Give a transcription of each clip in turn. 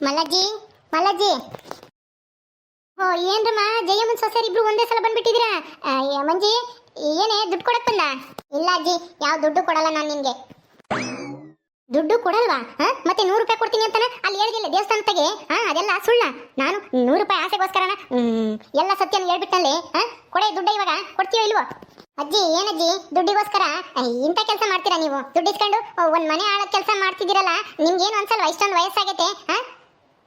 ಮಲ್ಲಜ್ಜಿ ಮಲ್ಲಜ್ಜಿ. ಓ ಏನ್ರಮ್ಮ ಜಯಮ್ಮನ್ ಸೊಸೆಯರ್ ಇಬ್ರು ಒಂದೇ ಸಲ ಬಂದ್ಬಿಟ್ಟಿದ್ದೀರಾ? ಮಂಜಿ ಏನೇ ದುಡ್ಡು ಕೊಡಕ್ ಬಂದ? ಇಲ್ಲ ಅಜ್ಜಿ, ಯಾವ ದುಡ್ಡು ಕೊಡಲ್ಲ ನಾನು ನಿನ್ಗೆ. ದುಡ್ಡು ಕೊಡಲ್ವಾ? ಮತ್ತೆ 100 ರೂಪಾಯಿ ಕೊಡ್ತೀನಿ ಅಂತಾನೆ ಅಲ್ಲಿ ಹೇಳಿದಿಲ್ಲ ದೇವಸ್ಥಾನದಾಗೆ. ಅದೆಲ್ಲ ಸುಳ್ಳ. ನಾನು 100 ರೂಪಾಯಿ ಆಸೆಗೋಸ್ಕರನ ಎಲ್ಲ ಸತ್ಯನ ಹೇಳ್ಬಿಟ್ಟಲ್ಲಿ. ಕೊಡೆ ದುಡ್ಡ, ಇವಾಗ ಕೊಡ್ತೀಯೋ ಇಲ್ವೋ? ಅಜ್ಜಿ ಏನಜ್ಜಿ ದುಡ್ಡಿಗೋಸ್ಕರ ಇಂಥ ಕೆಲಸ ಮಾಡ್ತೀರಾ ನೀವು? ದುಡ್ಡು ಇಸ್ಕೊಂಡು ಒಂದ್ ಮನೆ ಆಳ ಕೆಲಸ ಮಾಡ್ತಿದ್ದೀರಲ್ಲ, ನಿಮ್ಗೇನು ಅನ್ಸಲ್ವಾ? ಇಷ್ಟೊಂದು ವಯಸ್ಸಾಗೈತೆ,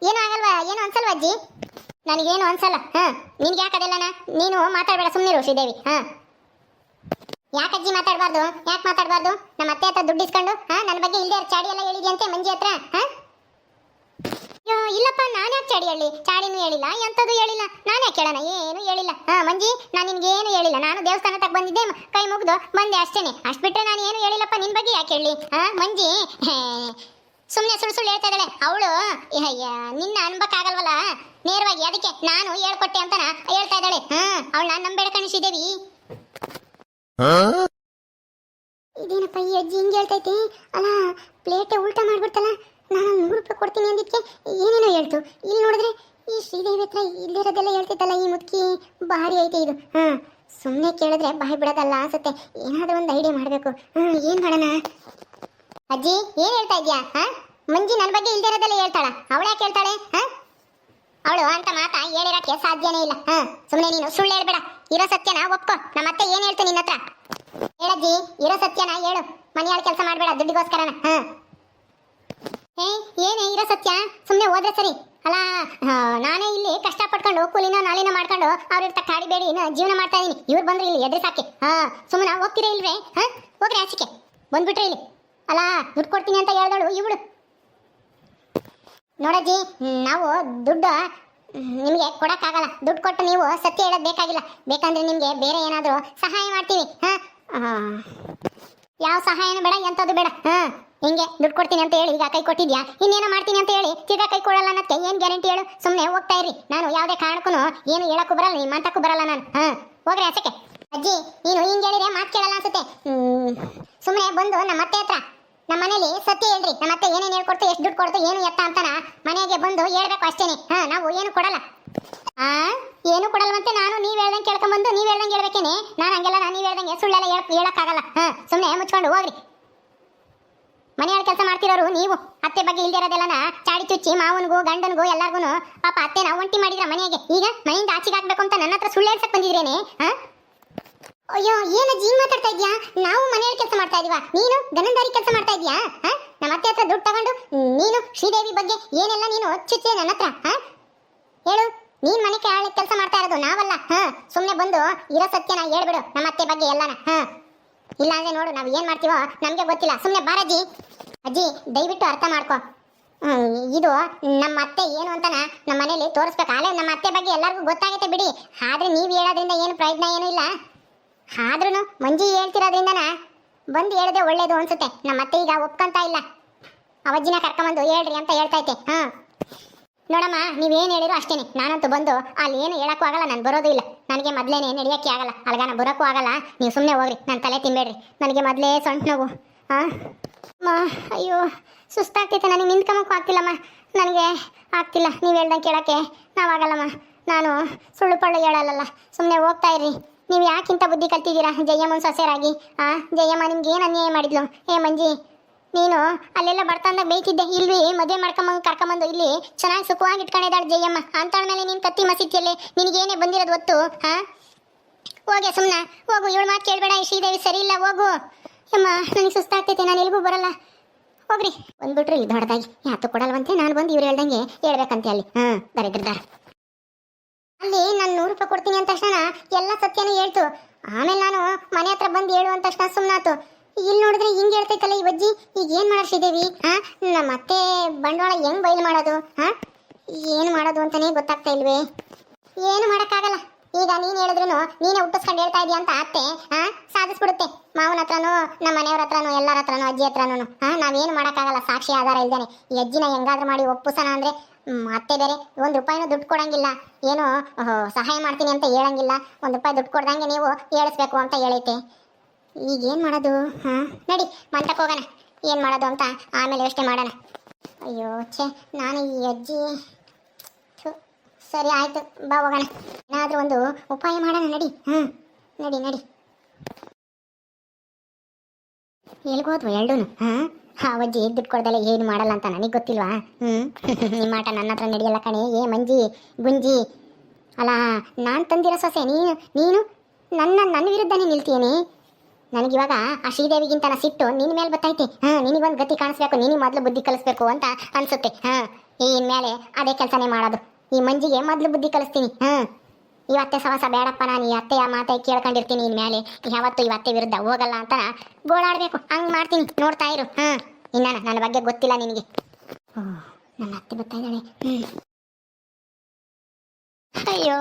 ಏನು ಆಗಲ್ವಾ? ಏನು ಅನ್ಸಲ್ವಾ ಅಜ್ಜಿ? ನನಗೇನು ಅನ್ಸಲ್ಲ. ನಿನ್ಗೆ ಯಾಕದೆಲ್ಲನ? ನೀನು ಮಾತಾಡಬೇಡ, ಸುಮ್ಮನಿರು ಶ್ರೀದೇವಿ. ಯಾಕಜ್ಜಿ ಮಾತಾಡಬಾರ್ದು? ಯಾಕೆ ಮಾತಾಡಬಾರ್ದು? ನಮ್ಮ ಅತ್ತೆ ಹತ್ರ ದುಡ್ಡು ಇಸ್ಕೊಂಡು ನನ್ನ ಬಗ್ಗೆ ಇಲ್ಲದೆ ಚಾಡಿ ಎಲ್ಲ ಹೇಳಿದ್ಯಂತೆ ಮಂಜಿ ಹತ್ರ. ಇಲ್ಲಪ್ಪ, ನಾನು ಯಾಕೆ ಚಾಡಿ ಹೇಳಿ? ಚಾಡಿನೂ ಹೇಳಿಲ್ಲ, ಎಂಥದ್ದು ಹೇಳಿಲ್ಲ. ನಾನೇ ಕೇಳೋಣ? ಏನು ಹೇಳಿಲ್ಲ. ಮಂಜಿ, ನಾನು ನಿನ್ಗೇನು ಹೇಳಿಲ್ಲ. ನಾನು ದೇವಸ್ಥಾನ ತಗ ಬಂದಿದ್ದೆ, ಕೈ ಮುಗ್ದು ಬಂದೆ ಅಷ್ಟೇನೆ. ಅಷ್ಟು ಬಿಟ್ಟರೆ ನಾನು ಏನು ಹೇಳಿಲ್ಲಪ್ಪ. ನಿನ್ನ ಬಗ್ಗೆ ಯಾಕೆ ಹೇಳಿ? ಮಂಜಿ ಸುಮ್ಮನೆ ಸುಳ್ಳು ಸುಳ್ಳು ಹೇಳ್ತಾ ಇದ್ದಾಳೆ ಅವಳು. ನಿನ್ನ ಅನ್ಬೇಕಾಗಲ್ವಲ್ಲ ನೇರವಾಗಿ, ಅದಕ್ಕೆ ನಾನು ಹೇಳ್ಕೊಟ್ಟೆ ಅಂತ ಹೇಳ್ತಾ ಇದ್ದಾಳೆ. ಅವಳು ನಾನು ನಂಬೇಡ ಕಣಿಸಿದೇವಿ. ಇದೇನಪ್ಪ ಈ ಅಜ್ಜಿ ಹಿಂಗೆ ಹೇಳ್ತೈತಿ? ಅಲ್ಲ, ಪ್ಲೇಟೇ ಉಲ್ಟಾ ಮಾಡ್ಬಿಡ್ತಲ್ಲ. ನಾನು 100 ರೂಪಾಯಿ ಕೊಡ್ತೀನಿ ಅಂದಿದ್ಕೆ ಏನೇನೋ ಹೇಳ್ತು. ಇಲ್ಲಿ ನೋಡಿದ್ರೆ ಈ ಶ್ರೀದೇವಿ ಹತ್ರ ಇಲ್ಲಿರೋದೆಲ್ಲ ಹೇಳ್ತೈತಲ್ಲ. ಈ ಮುದುಕಿ ಭಾರಿ ಐತೆ ಇದು. ಸುಮ್ಮನೆ ಕೇಳಿದ್ರೆ ಬಾಯಿ ಬಿಡೋದಲ್ಲ ಅನ್ಸುತ್ತೆ. ಏನಾದರೂ ಒಂದು ಐಡಿಯಾ ಮಾಡಬೇಕು. ಏನು ಮಾಡೋಣ? ಅಜ್ಜಿ ಏನು ಹೇಳ್ತಾ ಇದೆಯಾ? ಮಂಜಿ ನನ್ನ ಬಗ್ಗೆ ಇಲ್ದಿರೋದೆಲ್ಲ ಹೇಳ್ತಾಳ. ಅವಳು ಯಾಕೆ ಹೇಳ್ತಾಳೆ? ಅವಳು ಅಂತ ಮಾತಾ ಹೇಳಿರಕ್ಕೆ ಸಾಧ್ಯನೇ ಇಲ್ಲ. ಸುಮ್ಮನೆ ನೀನು ಸುಳ್ಳು ಹೇಳ್ಬೇಡ. ಇರೋ ಸತ್ಯನ ಒಪ್ಪು. ನಮ್ಮ ಅತ್ತೆ ಏನು ಹೇಳ್ತು ನಿನ್ನ ಹತ್ರ? ಹೇಳಜ್ಜಿ, ಇರೋ ಸತ್ಯನ ಹೇಳು. ಮನೆಯಾಳ ಕೆಲಸ ಮಾಡಬೇಡ ದುಡ್ಡಿಗೋಸ್ಕರನ. ಏನೇ ಇರೋ ಸತ್ಯ? ಸುಮ್ಮನೆ ಹೋದ್ರೆ ಸರಿ ಅಲ್ಲ. ನಾನೇ ಇಲ್ಲಿ ಕಷ್ಟಪಟ್ಕೊಂಡು ಕೂಲಿನ ನಾಲಿನ ಮಾಡ್ಕೊಂಡು ಅವ್ರ ಕಾಡಿಬೇಡಿ ಜೀವನ ಮಾಡ್ತಾ ಇದೀನಿ. ಇವ್ರು ಬಂದ್ರೆ ಇಲ್ಲಿ ಎದುರು ಸಾಕಿ. ಸುಮ್ಮನೆ ಹೋಗ್ತೀರಾ ಇಲ್ವೇ? ಹೋಗ್ರಿ ಆಚೆಗೆ, ಬಂದ್ಬಿಟ್ರೆ ಇಲ್ಲಿ. ಅಲ್ಲ, ದುಡ್ಡು ಕೊಡ್ತೀನಿ ಅಂತ ಹೇಳ್ದಳು ಇವಳು. ನೋಡಜ್ಜಿ, ನಾವು ದುಡ್ಡು ನಿಮಗೆ ಕೊಡಕ್ಕಾಗಲ್ಲ. ದುಡ್ಡು ಕೊಟ್ಟು ನೀವು ಸತ್ಯ ಹೇಳೋದು ಬೇಕಾಗಿಲ್ಲ. ಬೇಕಂದ್ರೆ ನಿಮಗೆ ಬೇರೆ ಏನಾದರೂ ಸಹಾಯ ಮಾಡ್ತೀವಿ. ಯಾವ ಸಹಾಯನೂ ಬೇಡ, ಎಂಥದ್ದು ಬೇಡ. ಹಿಂಗೆ ದುಡ್ಡು ಕೊಡ್ತೀನಿ ಅಂತ ಹೇಳಿ ಈಗ ಕೈ ಕೊಟ್ಟಿದ್ಯಾ, ಇನ್ನೇನೋ ಮಾಡ್ತೀನಿ ಅಂತ ಹೇಳಿ ತಿರ್ಗಾ ಕೈ ಕೊಡಲ್ಲ ಅನ್ನೋದಕ್ಕೆ ಏನು ಗ್ಯಾರಂಟಿ ಹೇಳು? ಸುಮ್ಮನೆ ಹೋಗ್ತಾ ಇರಿ. ನಾನು ಯಾವುದೇ ಕಾರಣಕ್ಕೂ ಏನು ಹೇಳಕ್ಕೂ ಬರಲ್ಲ, ನಿಮ್ಮ ಅಂತಕ್ಕೂ ಬರಲ್ಲ ನಾನು. ಹೋಗ್ರಿ ಆಚೆಗೆ. ಅಜ್ಜಿ, ನೀನು ಹಿಂಗೆ ಹೇಳಿದ್ರೆ ಮಾತು ಕೇಳಲ್ಲ ಅನ್ಸುತ್ತೆ. ಸುಮ್ಮನೆ ಬಂದು ನಮ್ಮ ಅತ್ತೆ ಹತ್ರ, ನಮ್ಮ ಮನೇಲಿ ಸತ್ಯ ಹೇಳ್ರಿ. ನಮ್ಮ ಅತ್ತೆ ಏನೇನು ಹೇಳ್ಕೊಡ್ತು, ಎಷ್ಟು ದುಡ್ಡು ಕೊಡ್ತು, ಏನು ಎತ್ತ ಅಂತಾನ ಮನೆಗೆ ಬಂದು ಹೇಳ್ಬೇಕು ಅಷ್ಟೇನೆ. ನಾವು ಏನು ಕೊಡಲ್ಲ. ಏನು ಕೊಡಲ್ವಂತೆ. ನಾನು ನೀವು ಹೇಳ್ದಂಗೆ ಕೇಳ್ಕೊಂಬಂದು ನೀವು ಹೇಳ್ದಂಗೆ ಹೇಳ್ಬೇಕೇನೆ. ನಾನು ಹಂಗೆಲ್ಲ ನೀವು ಹೇಳ್ದಂಗೆ ಸುಳ್ಳೆಲ್ಲ ಹೇಳಕ್ಕಾಗಲ್ಲ. ಸುಮ್ಮನೆ ಮುಚ್ಕೊಂಡು ಹೋಗ್ರಿ. ಮನೆಯಾಳ ಕೆಲಸ ಮಾಡ್ತಿರೋರು ನೀವು. ಅತ್ತೆ ಬಗ್ಗೆ ಇಲ್ದಿರೋದೆಲ್ಲನ ಚಾಡಿ ಚುಚ್ಚಿ ಮಾವನಿಗೂ ಗಂಡನಿಗೂ ಎಲ್ಲರಿಗೂ ಪಾಪ ಅತ್ತೆ ನಾವು ಒಂಟಿ ಮಾಡಿದ್ರ ಮನೆಗೆ. ಈಗ ಮನೆಯಿಂದ ಆಚೆಗೆ ಹಾಕ್ಬೇಕು ಅಂತ ನನ್ನ ಹತ್ರ ಸುಳ್ಳು ಹೇಳ್ಸಕ್ ಬಂದಿದ್ರೇನೆ? ಅಯ್ಯೋ, ಏನಜ್ಜಿ ಹಿಂಗ್ ಮಾತಾಡ್ತಾ ಇದ್ಯಾ? ನಾವು ಮನೆಯಲ್ಲಿ ಕೆಲಸ ಮಾಡ್ತಾ ಇದೀವ, ನೀನು ಗನಂದಾರಿ ಕೆಲಸ ಮಾಡ್ತಾ ಇದ್ಯಾ? ನಮ್ಮ ಅತ್ತೆ ಹತ್ರ ದುಡ್ಡು ತಗೊಂಡು ನೀನು ಶ್ರೀದೇವಿ ಬಗ್ಗೆ ಏನೆಲ್ಲ ನೀನು ಚುಚ್ಚೆ ನನ್ನ ಹತ್ರ. ಹೇಳು, ನೀನ್ ಮನೆ ಕೆಲಸ ಮಾಡ್ತಾ ಇರೋದು ನಾವಲ್ಲ. ಸುಮ್ಮನೆ ಬಂದು ಇರೋ ಸತ್ಯನ ಹೇಳ್ಬಿಡು ನಮ್ಮ ಅತ್ತೆ ಬಗ್ಗೆ ಎಲ್ಲನ. ಇಲ್ಲ ಅಂದ್ರೆ ನೋಡು ನಾವು ಏನ್ ಮಾಡ್ತೀವೋ ನಮ್ಗೆ ಗೊತ್ತಿಲ್ಲ. ಸುಮ್ಮನೆ ಬಾರಜ್ಜಿ. ಅಜ್ಜಿ, ದಯವಿಟ್ಟು ಅರ್ಥ ಮಾಡ್ಕೊ. ಇದು ನಮ್ಮ ಅತ್ತೆ ಏನು ಅಂತಾನ ನಮ್ಮ ಮನೇಲಿ ತೋರಿಸ್ಬೇಕು. ಆಲೇ ನಮ್ಮ ಅತ್ತೆ ಬಗ್ಗೆ ಎಲ್ಲರಿಗೂ ಗೊತ್ತಾಗತ್ತೆ ಬಿಡಿ. ಆದ್ರೆ ನೀವು ಹೇಳೋದ್ರಿಂದ ಏನು ಪ್ರಯೋಜನ ಏನೂ ಇಲ್ಲ. ಆದ್ರೂ ಮಂಜಿ ಹೇಳ್ತಿರೋದ್ರಿಂದನ ಬಂದು ಹೇಳದೆ ಒಳ್ಳೇದು ಅನ್ಸುತ್ತೆ. ನಮ್ಮ ಅತ್ತೆ ಈಗ ಒಪ್ಕೊಂತ ಇಲ್ಲ. ಅವಜ್ಜಿನ ಕರ್ಕೊಂಬಂದು ಹೇಳ್ರಿ ಅಂತ ಹೇಳ್ತೈತೆ. ನೋಡಮ್ಮ, ನೀವೇನು ಹೇಳಿರೋ ಅಷ್ಟೇನೆ. ನಾನಂತೂ ಬಂದು ಅಲ್ಲಿ ಏನು ಹೇಳಕ್ಕೂ ಆಗಲ್ಲ, ನಾನು ಬರೋದು ಇಲ್ಲ. ನನಗೆ ಮೊದಲೇನೆ ನಡೆಯೋಕ್ಕೆ ಆಗಲ್ಲ, ಅಲ್ಗಾನ ಬರೋಕ್ಕೂ ಆಗಲ್ಲ. ನೀವು ಸುಮ್ಮನೆ ಹೋಗ್ರಿ, ನಾನು ತಲೆ ತಿನ್ಬೇಡ್ರಿ. ನನಗೆ ಮೊದಲೇ ಸೊಂಟ ನೋವು. ಅಯ್ಯೋ, ಸುಸ್ತಾಗ್ತೈತೆ. ನನಗೆ ನಿಂತ್ಕೊಂಬಕ್ಕೂ ಆಗ್ತಿಲ್ಲಮ್ಮ. ನನಗೆ ಆಗ್ತಿಲ್ಲ ನೀವು ಹೇಳ್ದಂಗೆ ಕೇಳೋಕ್ಕೆ. ನಾವಾಗಲ್ಲಮ್ಮ. ನಾನು ಸುಳ್ಳು ಪಳ್ಳು ಹೇಳಲ್ಲ. ಸುಮ್ಮನೆ ಹೋಗ್ತಾ ಇರ್ರಿ. ನೀವು ಯಾಕಿಂತ ಬುದ್ಧಿ ಕಲ್ತಿದ್ದೀರಾ ಜಯಮ್ಮನ ಸೊಸೆರಾಗಿ? ಜಯಮ್ಮ ನಿಮ್ಗೆ ಏನು ಅನ್ಯಾಯ ಮಾಡಿದ್ಲು? ಮಂಜಿ, ನೀನು ಅಲ್ಲೆಲ್ಲ ಬರ್ತಂದಾಗ ಬೇಯ್ತಿದ್ದೆ. ಇಲ್ವಿ ಮದುವೆ ಕರ್ಕೊಂಬಂದು ಇಲ್ಲಿ ಚೆನ್ನಾಗಿ ಸುಖವಾಗಿ ಇಟ್ಕೊಂಡಿದ್ದಾಳೆ ಜಯಮ್ಮ. ಅಂತಾಳ ಮೇಲೆ ನೀನು ಕತ್ತಿ ಮಸಿತಿಯಲ್ಲಿ ನಿನಗೇನೇ ಬಂದಿರೋದು ಹೊತ್ತು? ಹೋಗೆ ಸುಮ್ಮನೆ ಹೋಗು. ಇವಳು ಮಾತು ಕೇಳಬೇಡ. ಶ್ರೀದೇವಿ ಸರಿ ಇಲ್ಲ, ಹೋಗು. ಅಮ್ಮ, ನನಗೆ ಸುಸ್ತಾಗ್ತೈತೆ, ನಾನು ಎಲ್ಗೂ ಬರಲ್ಲ. ಹೋಗ್ರಿ. ಬಂದ್ಬಿಟ್ರಿ ಇಲ್ಲಿ ದೊಡ್ಡದಾಗಿ. ಯಾತು ಕೊಡಲ್ವಂತೆ. ನಾನು ಬಂದು ಇವ್ರು ಹೇಳ್ದಂಗೆ ಹೇಳ್ಬೇಕಂತೆ ಅಲ್ಲಿ. ದರಿದ್ರದಾರ ಅಲ್ಲಿ ನಾನು 100 ರೂಪಾಯಿ ಕೊಡ್ತೀನಿ ಅಂತ ತಕ್ಷಣ ಎಲ್ಲ ಸತ್ಯನೂ ಹೇಳ್ತು. ಆಮೇಲೆ ನಾನು ಮನೆ ಹತ್ರ ಬಂದು ಹೇಳು ಅಂತ ತಕ್ಷಣ ಸುಮ್ಮನಾತು. ಇಲ್ಲಿ ನೋಡಿದ್ರೆ ಹಿಂಗೆ ಹೇಳ್ತೈತಲ್ಲ ಈ ಅಜ್ಜಿ. ಈಗ ಏನು ಮಾಡೋದು ಶ್ರೀದೇವಿ? ನಮ್ಮ ಅತ್ತೆ ಬಂಡವಾಳ ಹೆಂಗ್ ಬಯಲು ಮಾಡೋದು? ಏನು ಮಾಡೋದು ಅಂತಾನೆ ಗೊತ್ತಾಗ್ತಾ ಇಲ್ವೇ? ಏನು ಮಾಡೋಕ್ಕಾಗಲ್ಲ. ಈಗ ನೀನು ಹೇಳಿದ್ರು ನೀನೇ ಹುಟ್ಟಿಸ್ಕೊಂಡು ಹೇಳ್ತಾ ಇದೀಯ ಅಂತ ಅತ್ತೆ ಸಾಧಿಸ್ಬಿಡುತ್ತೆ. ಮಾವನ ಹತ್ರನೂ ನಮ್ಮ ಮನೆಯವ್ರ ಹತ್ರನೂ ಎಲ್ಲರ ಹತ್ರನೂ ಅಜ್ಜಿ ಹತ್ರನೂ. ನಾವೇನು ಮಾಡೋಕ್ಕಾಗಲ್ಲ. ಸಾಕ್ಷಿ ಆಧಾರ ಇಲ್ದೇನೆ ಈ ಅಜ್ಜಿನ ಹೆಂಗಾದ್ರೂ ಮಾಡಿ ಒಪ್ಪುಸೋಣ ಅಂದರೆ ಅತ್ತೆ ಬೇರೆ 1 ರೂಪಾಯಿನೂ ದುಡ್ಡು ಕೊಡಂಗಿಲ್ಲ. ಏನು ಸಹಾಯ ಮಾಡ್ತೀನಿ ಅಂತ ಹೇಳಂಗಿಲ್ಲ. 1 ರೂಪಾಯಿ ದುಡ್ಡು ಕೊಡ್ದಂಗೆ ನೀವು ಹೇಳಿಸ್ಬೇಕು ಅಂತ ಹೇಳೈತೆ. ಈಗೇನು ಮಾಡೋದು? ನಡಿ ಮಂಟಕ್ಕೆ ಹೋಗೋಣ. ಏನು ಮಾಡೋದು ಅಂತ ಆಮೇಲೆ ಯೋಚನೆ ಮಾಡೋಣ. ಅಯ್ಯೋ ಛೇ, ನಾನು ಈ ಅಜ್ಜಿ ಥು, ಸರಿ ಆಯ್ತು, ಬಾ ಹೋಗೋಣ. ಏನಾದರೂ ಒಂದು ಉಪಾಯ ಮಾಡೋಣ, ನಡಿ. ನಡಿ ನಡಿ. ಎಲ್ಗೋದ್ವು ಎರಡೂ? ಆ ಅಜ್ಜಿ ದುಡ್ಡು ಕೊಡ್ದಲ್ಲ ಏನು ಮಾಡಲ್ಲ ಅಂತ ನನಗೆ ಗೊತ್ತಿಲ್ವಾ? ನಿಮ್ಮ ಆಟ ನನ್ನ ಹತ್ರ ನಡೆಯಲ್ಲ ಕಣೆ. ಮಂಜಿ ಗುಂಜಿ ಅಲ್ಲ, ನಾನು ತಂದಿರೋ ಸೊಸೆ ನೀನು ನನ್ನ ವಿರುದ್ಧನೇ ನಿಲ್ತೀಯೇನೆ. ನನಗಿವಾಗ ಆ ಶ್ರೀದೇವಿಗಿಂತ ಸಿಟ್ಟು ನಿನ್ನ ಮೇಲೆ ಬತ್ತೈತೆ. ನಿನಗೊಂದು ಗತಿ ಕಾಣಿಸ್ಬೇಕು, ನಿನಗೆ ಮೊದಲು ಬುದ್ಧಿ ಕಲಿಸ್ಬೇಕು ಅಂತ ಅನ್ಸುತ್ತೆ. ಇನ್ಮೇಲೆ ಅದೇ ಕೆಲಸನೇ ಮಾಡೋದು. ಈ ಮಂಜಿಗೆ ಮೊದಲು ಬುದ್ಧಿ ಕಲಿಸ್ತೀನಿ. ಇವತ್ತೆ ಸವಸ ಬೇಡಪ್ಪ, ನಾನು ಈ ಅತ್ತೆಯ ಮಾತೆ ಕೇಳ್ಕೊಂಡಿರ್ತೀನಿ. ಇನ್ಮೇಲೆ ಯಾವತ್ತು ಇವತ್ತೆ ವಿರುದ್ಧ ಹೋಗಲ್ಲ ಅಂತ ಗೋಳಾಡಬೇಕು. ಹಂಗೆ ಮಾಡ್ತೀನಿ, ನೋಡ್ತಾ ಇರು. ಇನ್ನ ನನ್ನ ಬಗ್ಗೆ ಗೊತ್ತಿಲ್ಲ ನಿನಗೆ. ನನ್ನ ಅತ್ತೆ ಬರ್ತಾ ಇದ್ದಾಳೆ. ಅಯ್ಯೋ,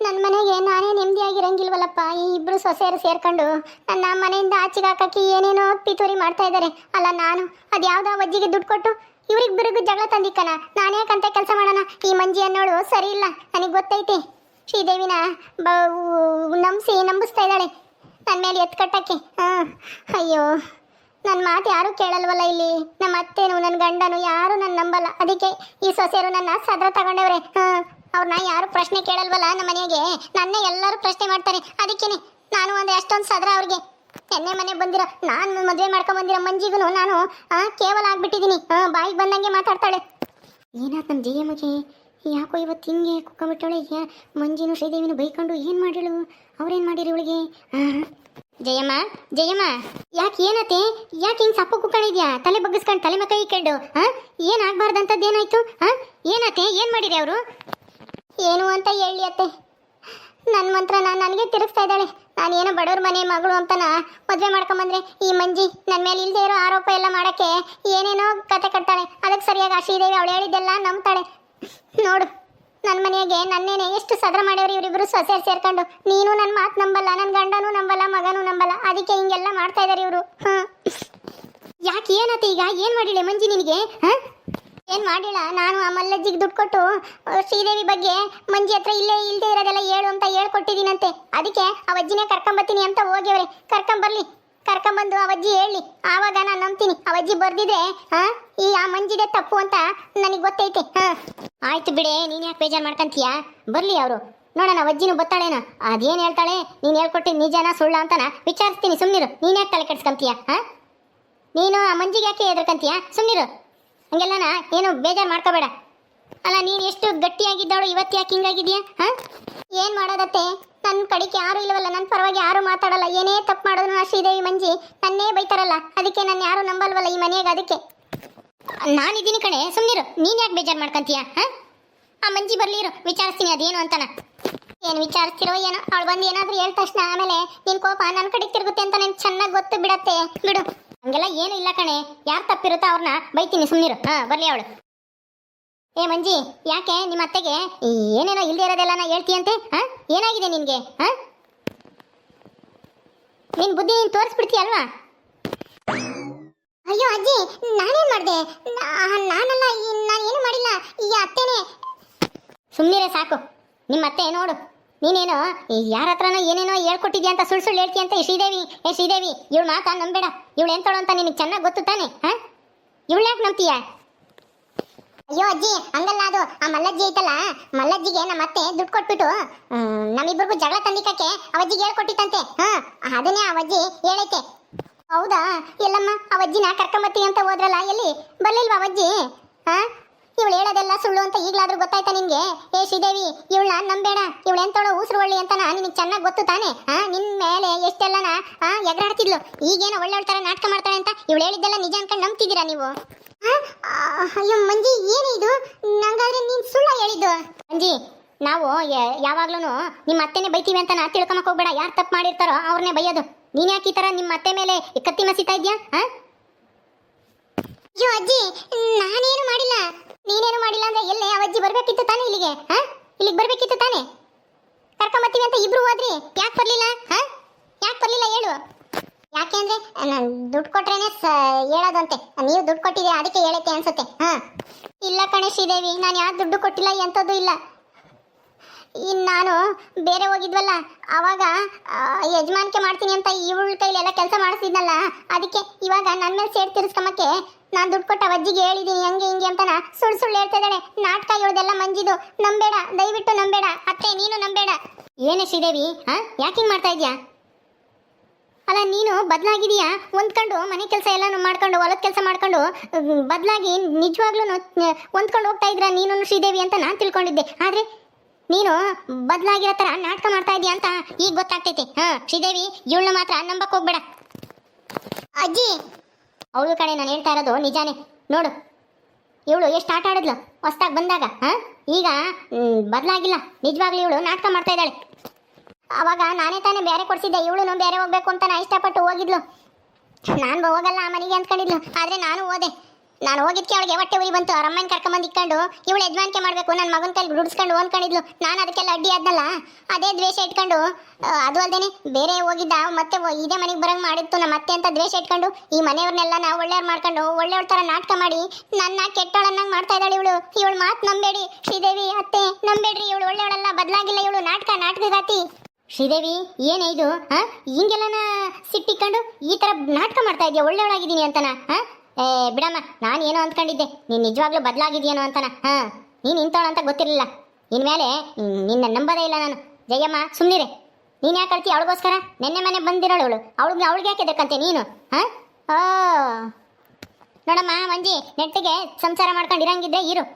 ನನ್ನ ಮನೆಗೆ ನಾನೇ ನೆಮ್ಮದಿಯಾಗಿರಂಗಿಲ್ವಲ್ಲಪ್ಪ. ಈ ಇಬ್ರು ಸೊಸೆಯರು ಸೇರ್ಕೊಂಡು ನನ್ನ ಮನೆಯಿಂದ ಆಚೆಗೆ ಹಾಕಿ ಏನೇನೋ ಪಿತೂರಿ ಮಾಡ್ತಾ ಇದ್ದಾರೆ. ಅಲ್ಲ, ನಾನು ಅದ್ಯಾವುದೋ ಅಜ್ಜಿಗೆ ದುಡ್ಡು ಕೊಟ್ಟು ಇವ್ರಿಬ್ಬರಿಗೂ ಜಗಳ ತಂದಿಕ್ಕನ. ನಾನ್ಯಾಕಂತ ಕೆಲಸ ಮಾಡೋಣ? ಈ ಮಂಜಿ ಅನ್ನೋಳು ಸರಿ ಇಲ್ಲ, ನನಗೆ ಗೊತ್ತೈತೆ. ಶ್ರೀದೇವಿನ ನಂಬಿಸ್ತಾ ಇದ್ದಾಳೆ ನನ್ನ ಮೇಲೆ ಎತ್ಕಟ್ಟಕ್ಕೆ. ಅಯ್ಯೋ, ನನ್ನ ಮಾತು ಯಾರೂ ಕೇಳಲ್ವಲ್ಲ ಇಲ್ಲಿ. ನಮ್ಮ ಅತ್ತೇನು ನನ್ನ ಗಂಡನು ಯಾರು ನನ್ನ ನಂಬಲ್ಲ. ಅದಕ್ಕೆ ಈ ಸೊಸೆಯರು ನನ್ನ ಸದ್ರ ತಗೊಂಡವ್ರೆ. ಅವ್ರನ್ನ ಯಾರು ಪ್ರಶ್ನೆ ಕೇಳಲ್ವಲ್ಲ ನಮ್ಮ ಮನೆಗೆ. ನನ್ನೇ ಎಲ್ಲರೂ ಪ್ರಶ್ನೆ ಮಾಡ್ತಾರೆ. ಅದಕ್ಕೇನೆ ನಾನು ಅಂದರೆ ಅಷ್ಟೊಂದು ಸದ್ರ ಅವ್ರಿಗೆ. ಎಣ್ಣೆ ಮನೆ ಬಂದಿರೋ, ನಾನು ಮದುವೆ ಮಾಡ್ಕೊಂಡ್ ಬಂದಿರೋ ಮಂಜಿಗೂ ನಾನು ಕೇವಲ ಆಗ್ಬಿಟ್ಟಿದ್ದೀನಿ. ಬಾಯಿಗೆ ಬಂದಂಗೆ ಮಾತಾಡ್ತಾಳೆ. ಏನಾಯ್ತು ನಮ್ಮ ಜಯಮ್ಮಗೆ? ಯಾಕೋ ಇವತ್ತು ಹಿಂಗೆ ಕುಕ್ಕಬಿಟ್ಟವಳೆ. ಮಂಜಿನು ಶ್ರೀದೇವಿನೂ ಬೈಕೊಂಡು ಏನು ಮಾಡಿಳು? ಅವ್ರೇನು ಮಾಡಿರಿ ಇವಳಿಗೆ? ಜಯಮ್ಮ, ಜಯಮ್ಮ, ಯಾಕೆ ಏನತ್ತೆ? ಯಾಕೆ ಹಿಂಗೆ ಸಪ್ಪು ಕುಕ್ಕೊಂಡಿದ್ಯಾ? ತಲೆ ಬಗ್ಗಿಸ್ಕೊಂಡು ತಲೆ ಮಕ್ಕ ಇಕ್ಕೊಂಡು ಏನಾಗಬಾರ್ದಂಥದ್ದು ಏನಾಯ್ತು? ಏನತ್ತೆ? ಏನು ಮಾಡಿರಿ ಅವರು? ಏನು ಅಂತ ಹೇಳಿ ಅತ್ತೆ, ನನ್ನ ಮಂತ್ರ ನನಗೆ ತಿರುಗಿಸ್ತಾ ಇದ್ದಾಳೆ. ನಾನೇನೋ ಬಡವ್ರ ಮನೆ ಮಗಳು ಅಂತನ ಮದುವೆ ಮಾಡ್ಕೊಂಬಂದ್ರೆ ಈ ಮಂಜಿ ನನ್ನ ಮೇಲೆ ಇಲ್ಲದೆ ಇರೋ ಆರೋಪ ಎಲ್ಲ ಮಾಡೋಕ್ಕೆ ಏನೇನೋ ಕತೆ ಕಟ್ತಾಳೆ. ಅದಕ್ಕೆ ಸರಿಯಾಗಿ ಆ ಶ್ರೀದೇವಿ ಅವಳು ಹೇಳಿದ್ದೆಲ್ಲ ನಂಬ್ತಾಳೆ. ನೋಡು, ನನ್ನ ಮನೆಗೆ ನನ್ನೇನೆ ಎಷ್ಟು ಸದ್ರ ಮಾಡ್ಯವ್ರು ಇವರಿಬ್ರು ಸೊಸೆಯರು ಸೇರ್ಕೊಂಡು. ನೀನು ನನ್ನ ಮಾತು ನಂಬಲ್ಲ, ನನ್ನ ಗಂಡನೂ ನಂಬಲ್ಲ, ಮಗನೂ ನಂಬಲ್ಲ. ಅದಕ್ಕೆ ಹಿಂಗೆಲ್ಲ ಮಾಡ್ತಾ ಇದ್ದಾರೆ ಇವರು. ಯಾಕೆ ಏನತ್ತೆ ಈಗ? ಏನು ಮಾಡಿಳೆ ಮಂಜಿ ನಿನಗೆ? ಏನು ಮಾಡಿಲ್ಲ. ನಾನು ಆ ಮಲ್ಲಜ್ಜಿಗೆ ದುಡ್ಡು ಕೊಟ್ಟು ಶ್ರೀದೇವಿ ಬಗ್ಗೆ ಮಂಜಿ ಹತ್ರ ಇಲ್ಲದೆ ಇರೋದೆಲ್ಲ ಹೇಳು ಅಂತ ಹೇಳ್ಕೊಟ್ಟಿದ್ದೀನಂತೆ. ಅದಕ್ಕೆ ಆ ಅಜ್ಜಿನೇ ಕರ್ಕೊಂಬತ್ತೀನಿ ಅಂತ ಹೋಗ್ಯವ್ರೆ. ಕರ್ಕೊಂಬಂದು ಆ ಅಜ್ಜಿ ಹೇಳಿ, ಆವಾಗ ನಾನು ನಂಬ್ತೀನಿ. ಆ ಅಜ್ಜಿ ಬರ್ದಿದ್ರೆ ಆ ಮಂಜಿದೆ ತಪ್ಪು ಅಂತ ನನಗೆ ಗೊತ್ತೈತೆ. ಆಯ್ತು ಬಿಡೆ, ನೀನು ಯಾಕೆ ಬೇಜಾರು ಮಾಡ್ಕೊಂತೀಯಾ? ಬರಲಿ ಅವರು, ನೋಡೋಣ ಅಜ್ಜಿನೂ ಬತ್ತಾಳೇನ. ಅದೇನು ಹೇಳ್ತಾಳೆ, ನೀನು ಹೇಳ್ಕೊಟ್ಟಿದ್ದು ನಿಜಾನ ಸುಳ್ಳ ಅಂತನ ವಿಚಾರಿಸ್ತೀನಿ. ಸುಮ್ಮನಿರು, ನೀನು ಯಾಕೆ ತಲೆ ಕೆಡ್ಸ್ಕೊಂತೀಯ? ನೀನು ಆ ಮಂಜಿಗೆ ಯಾಕೆ ಎದ್ರಕಂತೀಯ? ಸುಮ್ಮನಿರು, ಹಂಗೆಲ್ಲನ ಏನು ಬೇಜಾರು ಮಾಡ್ಕೋಬೇಡ. ಅಲ್ಲ, ನೀನು ಎಷ್ಟು ಗಟ್ಟಿಯಾಗಿದ್ದವಳು, ಇವತ್ತು ಯಾಕೆ ಹಿಂಗಾಗಿದೆಯಾ? ಏನು ಮಾಡೋದತ್ತೆ? ನನ್ನ ಕಡೆಗೆ ಯಾರೂ ಇಲ್ಲವಲ್ಲ, ನನ್ನ ಪರವಾಗಿ ಯಾರೂ ಮಾತಾಡಲ್ಲ. ಏನೇ ತಪ್ಪು ಮಾಡೋದು ಆ ಶ್ರೀದೇವಿ ಮಂಜಿ ನನ್ನೇ ಬೈತಾರಲ್ಲ. ಅದಕ್ಕೆ ನಾನು ಯಾರೂ ನಂಬಲ್ವಲ್ಲ ಈ ಮನೆಯಾಗ. ಅದಕ್ಕೆ ನಾನಿದ್ದೀನಿ ಕಣೆ, ಸುಮ್ಮನಿರು. ನೀನು ಯಾಕೆ ಬೇಜಾರು ಮಾಡ್ಕೊಂತೀಯ? ಆ ಮಂಜಿ ಬರಲಿ ಇರು, ವಿಚಾರಿಸ್ತೀನಿ ಅದೇನು ಅಂತನ. ಏನು ವಿಚಾರಿಸ್ತಿರೋ ಏನೋ, ಅವಳು ಬಂದು ಏನಾದರೂ ಹೇಳಿದ ತಕ್ಷಣ ಆಮೇಲೆ ನಿನ್ನ ಕೋಪ ನನ್ನ ಕಡೆಗೆ ತಿರುಗುತ್ತೆ ಅಂತ ನನಗೆ ಚೆನ್ನಾಗಿ ಗೊತ್ತು ಬಿಡತ್ತೆ. ಬಿಡು, ಹಂಗೆಲ್ಲ ಏನು ಇಲ್ಲ ಕಣೆ. ಯಾರು ತಪ್ಪಿರುತ್ತೋ ಅವ್ರನ್ನ ಬೈತೀನಿ, ಸುಮ್ಮನಿರು. ಬರಲಿ ಅವಳು. ಏ ಮಂಜಿ, ಯಾಕೆ ನಿಮ್ಮ ಅತ್ತೆಗೆ ಏನೇನೋ ಇಲ್ಲದೆ ಇರೋದೆಲ್ಲ ಹೇಳ್ತೀಯಂತೆ? ಏನಾಗಿದೆ ನಿನಗೆ? ನಿನ್ನ ಬುದ್ಧಿ ನೀನು ತೋರಿಸ್ಬಿಡ್ತೀಯಲ್ವಾ? ಅಯ್ಯೋ ಅಜ್ಜಿ, ನಾನೇನು ಮಾಡಿದೆ? ನಾನಲ್ಲ, ನಾನೇನು ಮಾಡಿಲ್ಲ. ಈ ಅತ್ತೆನೇ. ಸುಮ್ಮನಿರೇ ಸಾಕು. ನಿಮ್ಮ ಅತ್ತೆ ನೋಡು, ನೀನೇನೋ ಯಾರ ಹತ್ರನೋ ಏನೇನೋ ಹೇಳ್ಕೊಟ್ಟಿದ್ಯಾ ಅಂತ ಸುಳ್ಳು ಹೇಳ್ತೀಯಂತ. ಶ್ರೀದೇವಿ ಇವಳು ಮಾತಾ ನಂಬೇಡ. ಇವಳು ಎಂತೋಳು ಅಂತ ನಿನಗೆ ಚೆನ್ನಾಗಿ ಗೊತ್ತು ತಾನೆ? ಇವಳು ಯಾಕೆ ನಂಬ್ತೀಯ? ಅಯ್ಯೋ ಅಜ್ಜಿ, ಹಂಗಲ್ಲ. ಅದು ಆ ಮಲ್ಲಜ್ಜಿ ಐತಲ್ಲ, ಮಲ್ಲಜ್ಜಿಗೆ ನಮ್ಮ ಅತ್ತೆ ದುಡ್ಡು ಕೊಟ್ಬಿಟ್ಟು ನಮ್ಮಿಬ್ಬರಿಗೂ ಜಗಳ ತಂದಿಕಕ್ಕೆ ಅವಜ್ಜಿಗೆ ಹೇಳ್ಕೊಟ್ಟಿತ್ತಂತೆ. ಅದನ್ನೇ ಅವಜ್ಜಿ ಹೇಳೈತೆ. ಹೌದಾ? ಎಲ್ಲಮ್ಮ ಅವಜ್ಜಿನ ಕರ್ಕೊಂಬತ್ತೀನಿ ಅಂತ ಹೋದ್ರಲ್ಲ, ಎಲ್ಲಿ ಬರ್ಲಿಲ್ವಾ ಅವಜ್ಜಿ? ಇವಳು ಹೇಳೋದೆಲ್ಲ ಸುಳ್ಳು ಅಂತ ಈಗಲಾದ್ರೂ ಗೊತ್ತಾಯ್ತಾ ನಿನ್ಗೆ? ಏ ಶ್ರೀದೇವಿ, ಇವಳನ್ನ ನಂಬೇಡ. ಇವಳು ಎಂತೋಳು ಉಸಿರು ಒಳ್ಳಿ ಅಂತ ನಿನಗೆ ಚೆನ್ನಾಗಿ ಗೊತ್ತು ತಾನೆ? ನಿನ್ನ ಮೇಲೆ ಎಷ್ಟೆಲ್ಲನ ಎಗರಾಡ್ತಿದ್ಲು. ಈಗೇನೋ ಒಳ್ಳೆ ಥರ ನಾಟಕ ಮಾಡ್ತಾಳೆ ಅಂತ ಇವಳು ಹೇಳಿದ್ದೆಲ್ಲ ನಿಜ ಅನ್ಕೊಂಡು ನಂಬ್ತಿದ್ದೀರಾ ನೀವು? ಅಯ್ಯೋ ಮಂಜಿ, ಏನಿದು? ನಂಗಾದ್ರೆ ನೀನು ಸುಳ್ಳ ಹೇಳಿದ್ದು. ಮಂಜಿ, ನಾವು ಯಾವಾಗ್ಲೂ ನಿಮ್ಮ ಅತ್ತೆನೇ ಬೈತೀವಿ ಅಂತ ತಿಳ್ಕೊಳಕ್ ಹೋಗ್ಬೇಡ. ಯಾರು ತಪ್ಪು ಮಾಡಿರ್ತಾರೋ ಅವ್ರನ್ನೇ ಬೈಯೋದು. ನೀನ್ ಯಾಕೆ ಈ ತರ ನಿಮ್ಮ ಅತ್ತೆ ಮೇಲೆ ಕತ್ತಿ ಮಸಿತಾ ಇದ್ಯಾ? ಅಯ್ಯೋ ಅಜ್ಜಿ, ನಾನೇನು ಮಾಡಿಲ್ಲ. ನೀನೇನು ಮಾಡಿಲ್ಲ ಅಂದ್ರೆ ಎಲ್ಲೇ ಅವಜ್ಜಿ ಬರ್ಬೇಕಿತ್ತು ತಾನೆ ಇಲ್ಲಿಗೆ? ಇಲ್ಲಿಗೆ ಬರ್ಬೇಕಿತ್ತು ತಾನೆ? ಕರ್ಕೊಂಬತ್ತೀವಿ ಅಂತ ಇಬ್ರು ಹೋದ್ರಿ, ಯಾಕೆ ಬರ್ಲಿಲ್ಲ? ಯಾಕೆ ಬರ್ಲಿಲ್ಲ ಹೇಳು? ಯಾಕೆ ಅಂದ್ರೆ ನಾನು ದುಡ್ಡು ಕೊಟ್ರೇನೆ ಹೇಳೋದಂತೆ. ನೀವು ದುಡ್ಡು ಕೊಟ್ಟಿದ್ದೀರಾ, ಅದಕ್ಕೆ ಹೇಳೈತೆ ಅನ್ಸುತ್ತೆ. ಇಲ್ಲ ಕಣೆ ಶ್ರೀದೇವಿ, ನಾನು ಯಾರು ದುಡ್ಡು ಕೊಟ್ಟಿಲ್ಲ, ಎಂಥದ್ದು ಇಲ್ಲ. ಇನ್ನು ನಾನು ಬೇರೆ ಹೋಗಿದ್ವಲ್ಲ ಆವಾಗ ಯಜಮಾನಿಕೆ ಮಾಡ್ತೀನಿ ಅಂತ ಇವಳ ಕೈಲಿ ಎಲ್ಲ ಕೆಲಸ ಮಾಡಿಸಿದ್ನಲ್ಲ, ಅದಕ್ಕೆ ಇವಾಗ ನನ್ನ ಮೇಲೆ ಸೇಡ್ ತೀರಿಸ್ಕೊಂಬಕ್ಕೆ ನಾನು ದುಡ್ಡು ಕೊಟ್ಟ ಅಜ್ಜಿಗೆ ಹೇಳಿದ್ದೀನಿ ಹಂಗೆ ಹಿಂಗೆ ಅಂತನ ಸುಳ್ಳು ಸುಳ್ಳು ಹೇಳ್ತಾ ಇದ್ದಾಳೆ. ನಾಟಕ ಇವಳದೆಲ್ಲ ಮಂಜಿದು, ನಂಬೇಡ, ದಯವಿಟ್ಟು ನಂಬೇಡ ಅತ್ತೆ, ನೀನು ನಂಬೇಡ. ಏನೇ ಶ್ರೀದೇವಿ, ಯಾಕೆ ಹಿಂಗೆ ಮಾಡ್ತಾ ಇದೀಯಾ? ಅಲ್ಲ ನೀನು ಬದಲಾಗಿದೀಯಾ, ಹೊಂದ್ಕೊಂಡು ಮನೆ ಕೆಲಸ ಎಲ್ಲಾನು ಮಾಡ್ಕೊಂಡು ಹೊಲದ ಕೆಲಸ ಮಾಡ್ಕೊಂಡು ಬದಲಾಗಿ ನಿಜವಾಗ್ಲೂ ಹೊಂದ್ಕೊಂಡು ಹೋಗ್ತಾ ಇದ್ರ ನೀನು ಶ್ರೀದೇವಿ ಅಂತ ನಾನು ತಿಳ್ಕೊಂಡಿದ್ದೆ. ಆದ್ರೆ ನೀನು ಬದಲಾಗಿರೋ ಥರ ನಾಟಕ ಮಾಡ್ತಾ ಇದೀಯ ಅಂತ ಈಗ ಗೊತ್ತಾಗ್ತೈತಿ. ಶ್ರೀದೇವಿ, ಇವಳನ್ನ ಮಾತ್ರ ನಂಬಕ್ ಹೋಗ್ಬೇಡ. ಅಜ್ಜಿ, ಅವಳು ಕಡೆ ನಾನು ಹೇಳ್ತಾ ಇರೋದು ನಿಜಾನೇ. ನೋಡು, ಇವಳು ಎಷ್ಟು ಆಟ ಆಡಿದ್ಲು ಹೊಸ್ದಾಗಿ ಬಂದಾಗ. ಈಗ ಬದಲಾಗಿಲ್ಲ, ನಿಜವಾಗ್ಲೂ ಇವಳು ನಾಟಕ ಮಾಡ್ತಾ ಇದ್ದಾಳೆ. ಅವಾಗ ನಾನೇ ತಾನೇ ಬೇರೆ ಕೊಡ್ಸಿದ್ದೆ, ಇವಳು ಬೇರೆ ಹೋಗ್ಬೇಕು ಅಂತ ನಾ ಇಷ್ಟಪಟ್ಟು ಹೋಗಿದ್ಲು. ನಾನು ಹೋಗಲ್ಲ ಆ ಮನೆಗೆ ಅಂದ್ಕೊಂಡಿದ್ಲು, ಆದರೆ ನಾನು ಹೋದೆ. ನಾನು ಹೋಗಿದ್ಕೆ ಅವಳಿಗೆ ಹೊಟ್ಟೆ ಉರಿ ಬಂತು. ಅವ್ರ ಅಮ್ಮನ ಕರ್ಕೊಂಬಂದು ಇಟ್ಕೊಂಡು ಇವಳು ಯಜಮಾನಿಕೆ ಮಾಡಬೇಕು, ನನ್ನ ಮಗನ ಕೈಲಿ ರುಡಿಸ್ಕೊಂಡು ಅಂದ್ಕೊಂಡಿದ್ಲು. ನಾನು ಅದಕ್ಕೆಲ್ಲ ಅಡ್ಡಿ ಆದ್ನಲ್ಲ, ಅದೇ ದ್ವೇಷ ಇಟ್ಕೊಂಡು, ಅದು ಅಲ್ಲದೆ ಬೇರೆ ಹೋಗಿದ್ದ ಮತ್ತೆ ಇದೇ ಮನೆಗೆ ಬರಂಗೆ ಮಾಡಿತ್ತು ನಮ್ಮ ಅತ್ತೆ ಅಂತ ದ್ವೇಷ ಇಟ್ಕೊಂಡು ಈ ಮನೆಯವ್ರನ್ನೆಲ್ಲ ನಾವು ಒಳ್ಳೆಯವ್ರು ಮಾಡ್ಕೊಂಡು ಒಳ್ಳೆಯವ್ರ ಥರ ನಾಟಕ ಮಾಡಿ ನನ್ನ ಕೆಟ್ಟವಳನ್ನಾಗಿ ಮಾಡ್ತಾ ಇದ್ದಾಳೆ ಇವಳು. ಇವಳು ಮಾತು ನಂಬೇಡಿ ಶ್ರೀದೇವಿ ಅತ್ತೆ, ನಂಬೇಡ್ರಿ. ಇವಳು ಒಳ್ಳೆಯವಳಲ್ಲ, ಬದಲಾಗಿಲ್ಲ. ಇವಳು ನಾಟಕಗಾತಿ. ಶ್ರೀದೇವಿ, ಏನೇ ಇದು? ಹಿಂಗೆಲ್ಲನ ಸಿಟ್ಟಿಕೊಂಡು ಈ ಥರ ನಾಟಕ ಮಾಡ್ತಾ ಇದೆಯಾ ಒಳ್ಳೆಯವಳಾಗಿದ್ದೀನಿ ಅಂತನಾ? ಬಿಡಮ್ಮ, ನಾನು ಏನೋ ಅಂದ್ಕೊಂಡಿದ್ದೆ, ನೀನು ನಿಜವಾಗ್ಲೂ ಬದಲಾಗಿದೆಯೇನೋ ಅಂತನ. ನೀನು ಇಂಥವಳು ಅಂತ ಗೊತ್ತಿರಲಿಲ್ಲ. ಇನ್ಮೇಲೆ ನಿನ್ನ ನಂಬೋದೇ ಇಲ್ಲ ನಾನು. ಜಯಮ್ಮ, ಸುಮ್ಮನಿರೆ. ನೀನು ಯಾಕೆ ಕಳ್ತಿ ಅವಳಿಗೋಸ್ಕರ? ನೆನ್ನೆ ಮನೆ ಬಂದಿರೋಳು ಅವಳಿಗೆ ಯಾಕೆ ಬೇಕಂತೆ ನೀನು? ನೋಡಮ್ಮ ಮಂಜಿ, ನೆಟ್ಟಿಗೆ ಸಂಸಾರ ಮಾಡ್ಕೊಂಡು ಇರಂಗಿದ್ರೆ ಇರು.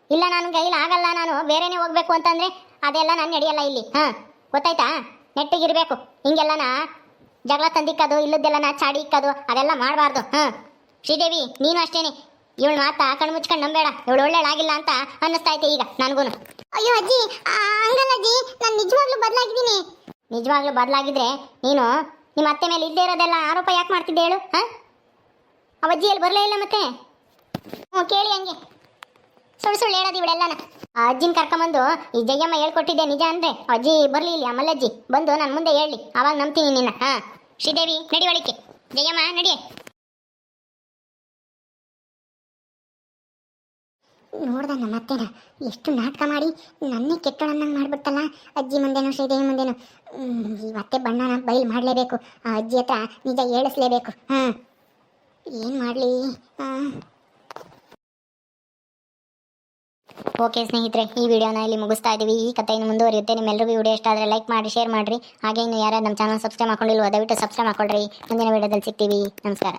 ಇಲ್ಲ ನನ್ನ ಕೈಲಿ ಆಗಲ್ಲ, ನಾನು ಬೇರೆನೇ ಹೋಗ್ಬೇಕು ಅಂತಂದರೆ ಅದೆಲ್ಲ ನಾನು ನಡೆಯಲ್ಲ ಇಲ್ಲಿ. ಗೊತ್ತಾಯ್ತಾ? ನೆಟ್ಟಿಗಿರ್ಬೇಕು. ಹಿಂಗೆಲ್ಲನ ಜಗಳ ತಂದಿಕ್ಕದು, ಇಲ್ಲದ್ದೆಲ್ಲನ ಚಾಡಿ ಇಕ್ಕದು ಅದೆಲ್ಲ ಮಾಡಬಾರ್ದು. ಶ್ರೀದೇವಿ, ನೀನು ಅಷ್ಟೇನೆ. ಇವಳು ಮಾತಾ ಕಣ್ಣು ಮುಚ್ಕೊಂಡು ನಂಬೇಡ. ಇವಳು ಒಳ್ಳೆಳಾಗಿಲ್ಲ ಅಂತ ಅನ್ನಿಸ್ತಾ ಐತೆ ಈಗ ನನಗೂ. ಅಯ್ಯೋ ಅಜ್ಜಿ, ಹಂಗಲ್ಲ ಅಜ್ಜಿ, ನಾನು ನಿಜವಾಗ್ಲೂ ಬದಲಾಗಿದ್ದೀನಿ. ನಿಜವಾಗ್ಲೂ ಬದಲಾಗಿದ್ರೆ ನೀನು ನಿಮ್ಮ ಅತ್ತೆ ಮೇಲೆ ಇಲ್ಲದೆ ಇರೋದೆಲ್ಲ ಆರೋಪ ಯಾಕೆ ಮಾಡ್ತಿದ್ದೆ ಹೇಳು? ಅವಜ್ಜಿಯಲ್ಲಿ ಬರಲೇ ಇಲ್ಲ ಮತ್ತೆ. ಕೇಳಿ ಹಂಗೆ ಸುಳ್ಳು ಸುಳ್ಳು ಹೇಳೋದು ಇವಳೆಲ್ಲನ. ಆ ಅಜ್ಜಿನ ಕರ್ಕೊಂಬಂದು ಈ ಜಯಮ್ಮ ಹೇಳ್ಕೊಟ್ಟಿದ್ದೆ ನಿಜ ಅಂದರೆ ಅಜ್ಜಿ ಬರಲಿ ಇಲ್ಲಿ, ಆ ಮಲ್ಲಜ್ಜಿ ಬಂದು ನನ್ನ ಮುಂದೆ ಹೇಳಿ, ಆವಾಗ ನಂಬ್ತೀನಿ ನಿನ್ನ. ಶ್ರೀದೇವಿ, ನಡಿ ಒಳಿಕೆ. ಜಯಮ್ಮ, ನಡಿಯೇ. ನೋಡ್ದ ನಮ್ಮ ಅತ್ತೆನ ಎಷ್ಟು ನಾಟಕ ಮಾಡಿ ನನ್ನೇ ಕೆಟ್ಟೋಳನ್ನಂಗೆ ಮಾಡ್ಬಿಡ್ತಲ್ಲ. ಅಜ್ಜಿ ಮುಂದೆನೋ ಶ್ರೀದೇವಿ ಮುಂದೆನೋ ಇವತ್ತೆ ಬಣ್ಣನ ಬಯಲು ಮಾಡಲೇಬೇಕು. ಆ ಅಜ್ಜಿ ಹತ್ರ ನಿಜ ಹೇಳಿಸ್ಲೇಬೇಕು. ಏನು ಮಾಡಲಿ? ಓಕೆ ಸ್ನೇಹಿತರೆ, ಈ ವಿಡಿಯೋನ ಇಲ್ಲಿ ಮುಗಿಸ್ತಾ ಇದ್ದೀವಿ. ಈ ಕಥೆ ಇನ್ನು ಮುಂದುವರಿಯುತ್ತೆ. ನಿಮ್ಮೆಲ್ಲರಿಗೂ ವಿಡಿಯೋ ಇಷ್ಟ ಆದರೆ ಲೈಕ್ ಮಾಡಿ, ಶೇರ್ ಮಾಡಿರಿ. ಹಾಗೆ ಇನ್ನು ಯಾರು ನಮ್ಮ ಚಾನಲ್ ಸಬ್ಸ್ಕ್ರೈಬ್ ಮಾಡ್ಕೊಂಡಿಲ್ವೋ ದಯವಿಟ್ಟು ಸಬ್ಸ್ಕ್ರೈಬ್ ಮಾಡ್ಕೊಳ್ರಿ. ಮುಂದಿನ ವಿಡಿಯೋದಲ್ಲಿ ಸಿಗ್ತೀವಿ. ನಮಸ್ಕಾರ.